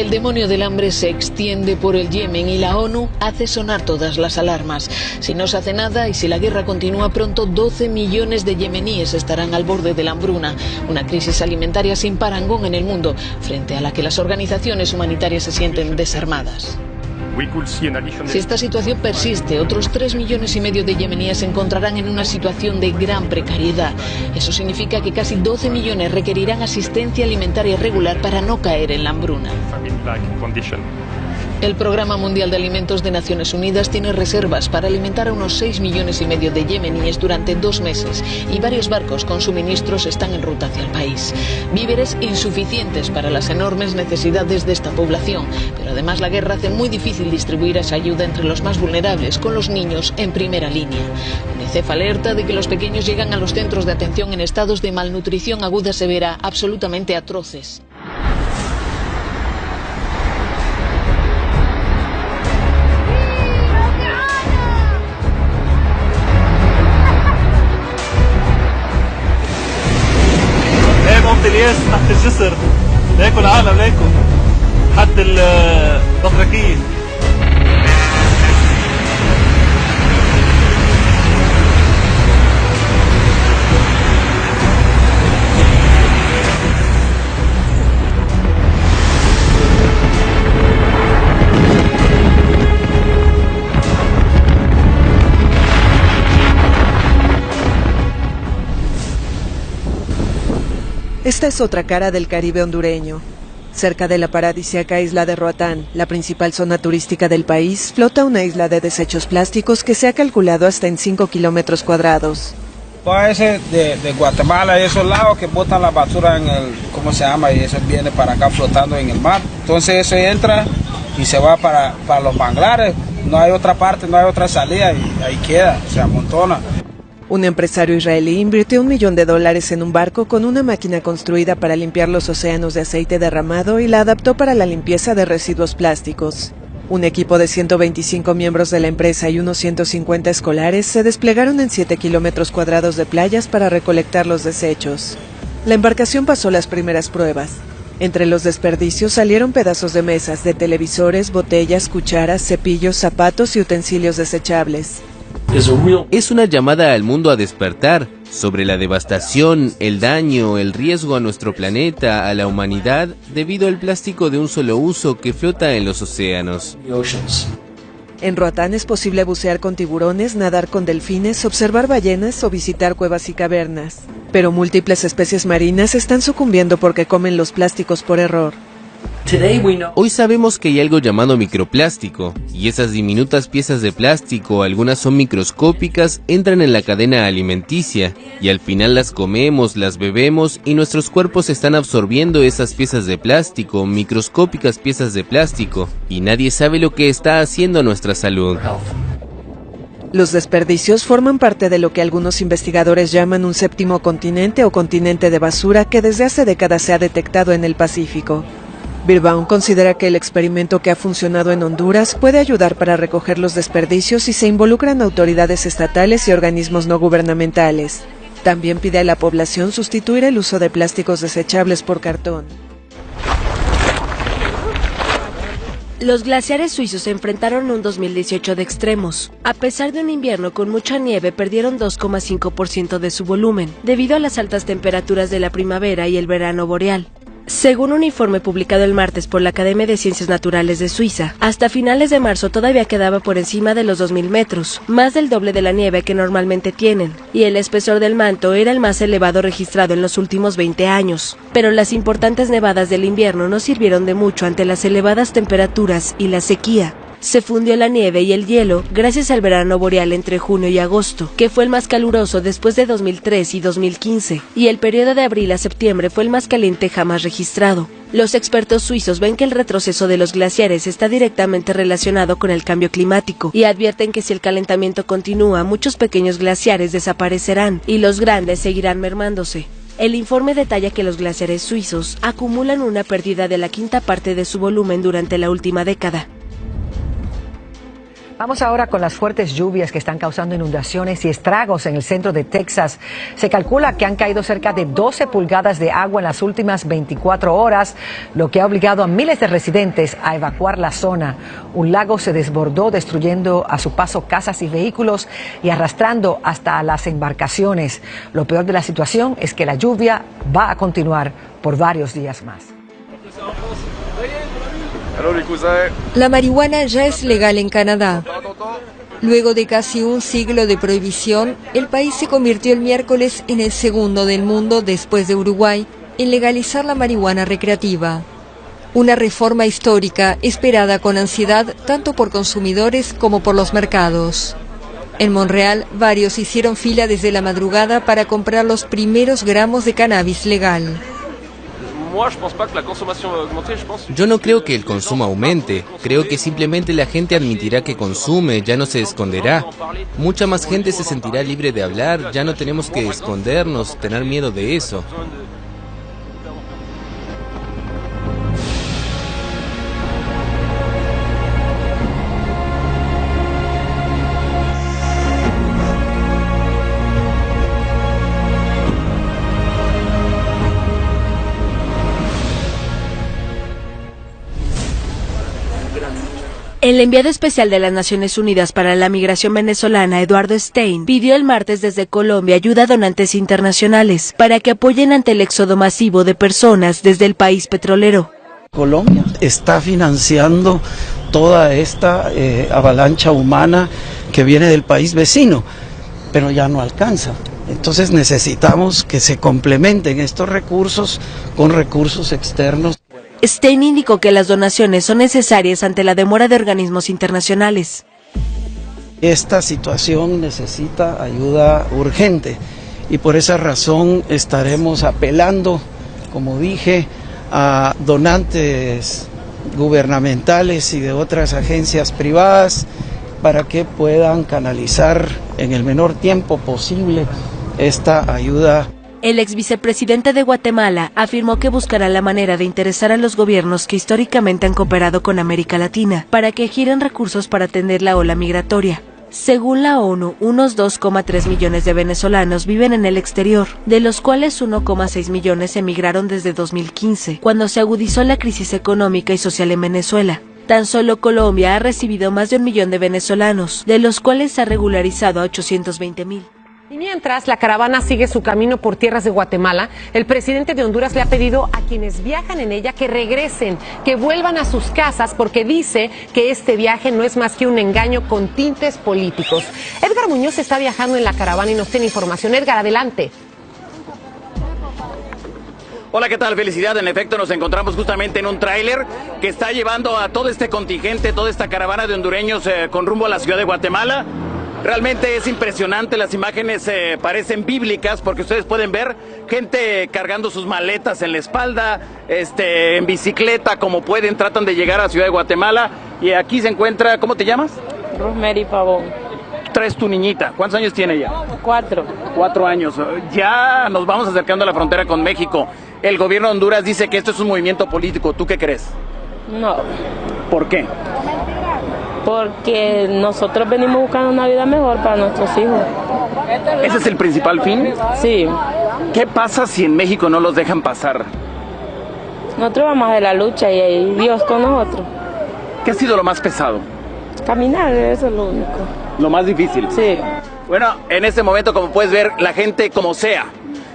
El demonio del hambre se extiende por el Yemen y la ONU hace sonar todas las alarmas. Si no se hace nada y si la guerra continúa pronto, 12 millones de yemeníes estarán al borde de la hambruna. Una crisis alimentaria sin parangón en el mundo, frente a la que las organizaciones humanitarias se sienten desarmadas. Si esta situación persiste, otros 3,5 millones de yemeníes se encontrarán en una situación de gran precariedad. Eso significa que casi 12 millones requerirán asistencia alimentaria regular para no caer en la hambruna. El Programa Mundial de Alimentos de Naciones Unidas tiene reservas para alimentar a unos 6,5 millones de yemeníes durante 2 meses y varios barcos con suministros están en ruta hacia el país. Víveres insuficientes para las enormes necesidades de esta población, pero además la guerra hace muy difícil distribuir esa ayuda entre los más vulnerables, con los niños en primera línea. UNICEF alerta de que los pequeños llegan a los centros de atención en estados de malnutrición aguda severa absolutamente atroces. الياس تحت الجسر ليكو العالم ليكو حد البطريقية. Esta es otra cara del Caribe hondureño. Cerca de la paradisíaca isla de Roatán, la principal zona turística del país, flota una isla de desechos plásticos que se ha calculado hasta en 5 kilómetros cuadrados. Ese de Guatemala y esos lados que botan la basura en el, ¿cómo se llama? Y eso viene para acá flotando en el mar. Entonces eso entra y se va para los manglares. No hay otra parte, no hay otra salida y ahí queda, se amontona. Un empresario israelí invirtió $1 millón en un barco con una máquina construida para limpiar los océanos de aceite derramado y la adaptó para la limpieza de residuos plásticos. Un equipo de 125 miembros de la empresa y unos 150 escolares se desplegaron en 7 kilómetros cuadrados de playas para recolectar los desechos. La embarcación pasó las primeras pruebas. Entre los desperdicios salieron pedazos de mesas, de televisores, botellas, cucharas, cepillos, zapatos y utensilios desechables. Es una llamada al mundo a despertar sobre la devastación, el daño, el riesgo a nuestro planeta, a la humanidad, debido al plástico de un solo uso que flota en los océanos. En Roatán es posible bucear con tiburones, nadar con delfines, observar ballenas o visitar cuevas y cavernas. Pero múltiples especies marinas están sucumbiendo porque comen los plásticos por error. Hoy sabemos que hay algo llamado microplástico, y esas diminutas piezas de plástico, algunas son microscópicas, entran en la cadena alimenticia, y al final las comemos, las bebemos, y nuestros cuerpos están absorbiendo esas piezas de plástico, microscópicas piezas de plástico, y nadie sabe lo que está haciendo a nuestra salud. Los desperdicios forman parte de lo que algunos investigadores llaman un séptimo continente o continente de basura que desde hace décadas se ha detectado en el Pacífico. Birbaum considera que el experimento que ha funcionado en Honduras puede ayudar para recoger los desperdicios si se involucran autoridades estatales y organismos no gubernamentales. También pide a la población sustituir el uso de plásticos desechables por cartón. Los glaciares suizos se enfrentaron a un 2018 de extremos. A pesar de un invierno con mucha nieve, perdieron 2,5% de su volumen, debido a las altas temperaturas de la primavera y el verano boreal. Según un informe publicado el martes por la Academia de Ciencias Naturales de Suiza, hasta finales de marzo todavía quedaba por encima de los 2.000 metros, más del doble de la nieve que normalmente tienen, y el espesor del manto era el más elevado registrado en los últimos 20 años. Pero las importantes nevadas del invierno no sirvieron de mucho ante las elevadas temperaturas y la sequía. Se fundió la nieve y el hielo gracias al verano boreal entre junio y agosto, que fue el más caluroso después de 2003 y 2015, y el periodo de abril a septiembre fue el más caliente jamás registrado. Los expertos suizos ven que el retroceso de los glaciares está directamente relacionado con el cambio climático y advierten que si el calentamiento continúa, muchos pequeños glaciares desaparecerán y los grandes seguirán mermándose. El informe detalla que los glaciares suizos acumulan una pérdida de la quinta parte de su volumen durante la última década. Vamos ahora con las fuertes lluvias que están causando inundaciones y estragos en el centro de Texas. Se calcula que han caído cerca de 12 pulgadas de agua en las últimas 24 horas, lo que ha obligado a miles de residentes a evacuar la zona. Un lago se desbordó, destruyendo a su paso casas y vehículos y arrastrando hasta las embarcaciones. Lo peor de la situación es que la lluvia va a continuar por varios días más. La marihuana ya es legal en Canadá. Luego de casi un siglo de prohibición, el país se convirtió el miércoles en el segundo del mundo, después de Uruguay, en legalizar la marihuana recreativa. Una reforma histórica esperada con ansiedad tanto por consumidores como por los mercados. En Montreal, varios hicieron fila desde la madrugada para comprar los primeros gramos de cannabis legal. Yo no creo que el consumo aumente, creo que simplemente la gente admitirá que consume, ya no se esconderá. Mucha más gente se sentirá libre de hablar, ya no tenemos que escondernos, tener miedo de eso. El enviado especial de las Naciones Unidas para la Migración venezolana, Eduardo Stein, pidió el martes desde Colombia ayuda a donantes internacionales para que apoyen ante el éxodo masivo de personas desde el país petrolero. Colombia está financiando toda esta avalancha humana que viene del país vecino, pero ya no alcanza. Entonces necesitamos que se complementen estos recursos con recursos externos. Stein indicó que las donaciones son necesarias ante la demora de organismos internacionales. Esta situación necesita ayuda urgente y por esa razón estaremos apelando, como dije, a donantes gubernamentales y de otras agencias privadas para que puedan canalizar en el menor tiempo posible esta ayuda. El ex vicepresidente de Guatemala afirmó que buscará la manera de interesar a los gobiernos que históricamente han cooperado con América Latina para que giren recursos para atender la ola migratoria. Según la ONU, unos 2,3 millones de venezolanos viven en el exterior, de los cuales 1,6 millones emigraron desde 2015, cuando se agudizó la crisis económica y social en Venezuela. Tan solo Colombia ha recibido más de 1 millón de venezolanos, de los cuales ha regularizado a 820,000. Y mientras la caravana sigue su camino por tierras de Guatemala, el presidente de Honduras le ha pedido a quienes viajan en ella que regresen, que vuelvan a sus casas, porque dice que este viaje no es más que un engaño con tintes políticos. Edgar Muñoz está viajando en la caravana y nos tiene información. Edgar, adelante. Hola, ¿qué tal? Felicidad. En efecto, nos encontramos justamente en un tráiler que está llevando a todo este contingente, toda esta caravana de hondureños con rumbo a la ciudad de Guatemala. Realmente es impresionante, las imágenes parecen bíblicas porque ustedes pueden ver gente cargando sus maletas en la espalda, en bicicleta, como pueden, tratan de llegar a la ciudad de Guatemala. Y aquí se encuentra, ¿cómo te llamas? Rosemary Pavón. Traes tu niñita, ¿cuántos años tiene ella? 4. 4 años. Ya nos vamos acercando a la frontera con México. El gobierno de Honduras dice que esto es un movimiento político. ¿Tú qué crees? No. ¿Por qué? Porque nosotros venimos buscando una vida mejor para nuestros hijos. ¿Ese es el principal fin? Sí. ¿Qué pasa si en México no los dejan pasar? Nosotros vamos a la lucha y ahí Dios con nosotros. ¿Qué ha sido lo más pesado? Caminar, eso es lo único. ¿Lo más difícil? Sí. Bueno, en este momento, como puedes ver, la gente como sea,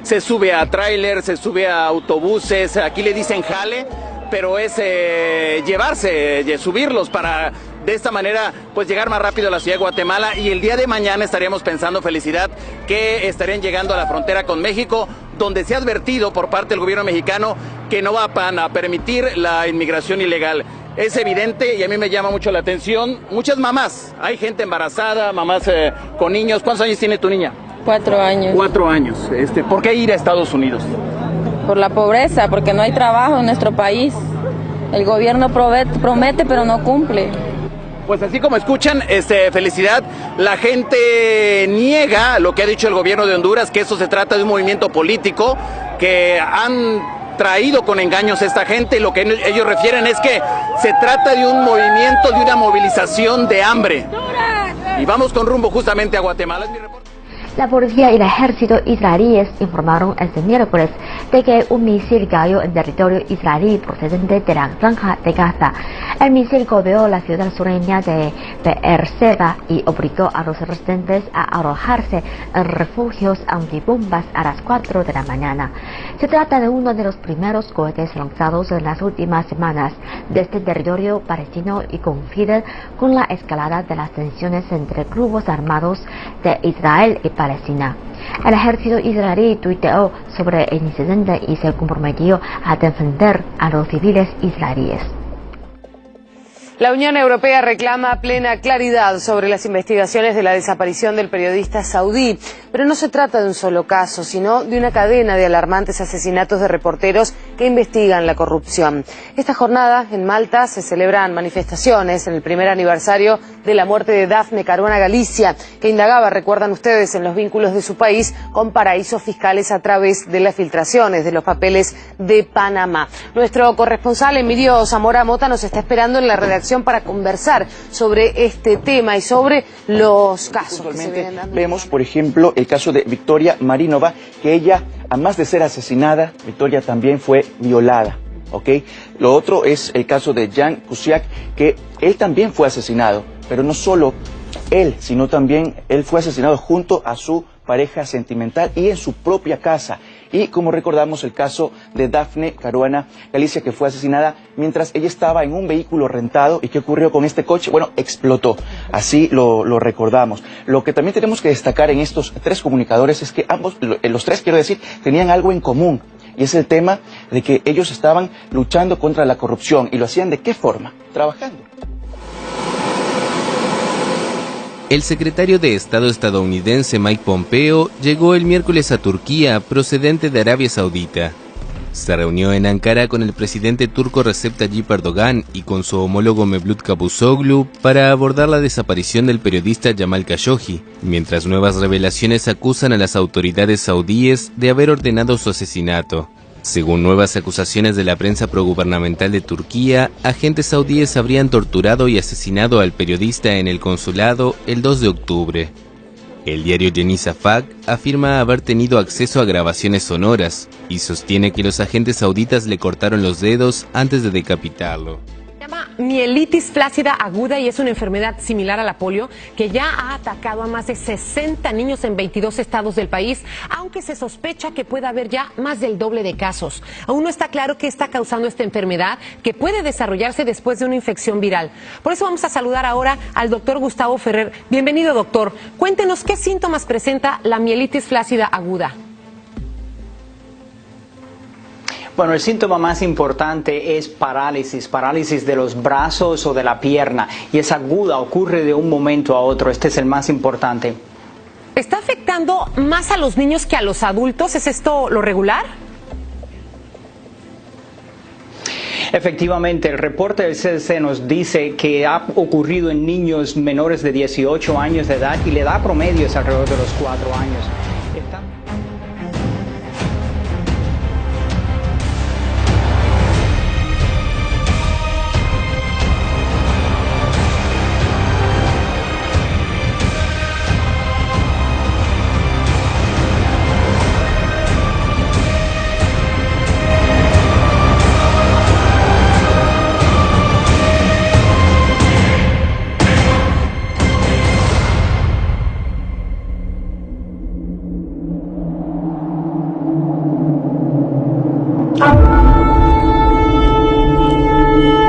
se sube a tráiler, se sube a autobuses, aquí le dicen jale, pero es llevarse, subirlos para de esta manera pues llegar más rápido a la ciudad de Guatemala, y el día de mañana estaríamos pensando, Felicidad, que estarían llegando a la frontera con México, donde se ha advertido por parte del gobierno mexicano que no van a permitir la inmigración ilegal. Es evidente y a mí me llama mucho la atención, muchas mamás, hay gente embarazada, mamás con niños. ¿Cuántos años tiene tu niña? 4 años. 4 años. ¿Por qué ir a Estados Unidos? Por la pobreza, porque no hay trabajo en nuestro país. El gobierno promete pero no cumple. Pues así como escuchan, Felicidad, la gente niega lo que ha dicho el gobierno de Honduras, que eso se trata de un movimiento político, que han traído con engaños a esta gente. Lo que ellos refieren es que se trata de un movimiento, de una movilización de hambre. Y vamos con rumbo justamente a Guatemala. Es mi reporte. La policía y el ejército israelíes informaron este miércoles de que un misil cayó en territorio israelí procedente de la Franja de Gaza. El misil golpeó la ciudad sureña de Beerseba y obligó a los residentes a alojarse en refugios antibombas a las 4 de la mañana. Se trata de uno de los primeros cohetes lanzados en las últimas semanas desde el territorio palestino y coinciden con la escalada de las tensiones entre grupos armados de Israel y Palestina. El ejército israelí tuiteó sobre el incidente y se comprometió a defender a los civiles israelíes. La Unión Europea reclama plena claridad sobre las investigaciones de la desaparición del periodista saudí, pero no se trata de un solo caso, sino de una cadena de alarmantes asesinatos de reporteros que investigan la corrupción. Esta jornada en Malta se celebran manifestaciones en el primer aniversario de la muerte de Dafne Caruana Galizia, que indagaba, recuerdan ustedes, en los vínculos de su país con paraísos fiscales a través de las filtraciones de los papeles de Panamá. Nuestro corresponsal Emilio Zamora Mota nos está esperando en la redacción para conversar sobre este tema y sobre los casos que se vienen dando. Vemos, por ejemplo, el caso de Victoria Marinova, que ella, además de ser asesinada, Victoria también fue violada. ¿Okay? Lo otro es el caso de Jan Kuciak, que él también fue asesinado, pero no solo él, sino también él fue asesinado junto a su pareja sentimental y en su propia casa. Y como recordamos el caso de Dafne Caruana Galizia, que fue asesinada mientras ella estaba en un vehículo rentado. ¿Y qué ocurrió con este coche? Bueno, explotó. Así lo recordamos. Lo que también tenemos que destacar en estos tres comunicadores es que ambos, los tres quiero decir, tenían algo en común. Y es el tema de que ellos estaban luchando contra la corrupción. ¿Y lo hacían de qué forma? Trabajando. El secretario de Estado estadounidense Mike Pompeo llegó el miércoles a Turquía, procedente de Arabia Saudita. Se reunió en Ankara con el presidente turco Recep Tayyip Erdogan y con su homólogo Mevlut Cavusoglu para abordar la desaparición del periodista Jamal Khashoggi, mientras nuevas revelaciones acusan a las autoridades saudíes de haber ordenado su asesinato. Según nuevas acusaciones de la prensa progubernamental de Turquía, agentes saudíes habrían torturado y asesinado al periodista en el consulado el 2 de octubre. El diario Yeni Shafak afirma haber tenido acceso a grabaciones sonoras y sostiene que los agentes sauditas le cortaron los dedos antes de decapitarlo. Se llama mielitis flácida aguda y es una enfermedad similar a la polio que ya ha atacado a más de 60 niños en 22 estados del país, aunque se sospecha que pueda haber ya más del doble de casos. Aún no está claro qué está causando esta enfermedad, que puede desarrollarse después de una infección viral. Por eso vamos a saludar ahora al doctor Gustavo Ferrer. Bienvenido, doctor. Cuéntenos qué síntomas presenta la mielitis flácida aguda. Bueno, el síntoma más importante es parálisis de los brazos o de la pierna, y es aguda, ocurre de un momento a otro. Este es el más importante. ¿Está afectando más a los niños que a los adultos? ¿Es esto lo regular? Efectivamente, el reporte del CDC nos dice que ha ocurrido en niños menores de 18 años de edad y la edad promedio es alrededor de los 4 años.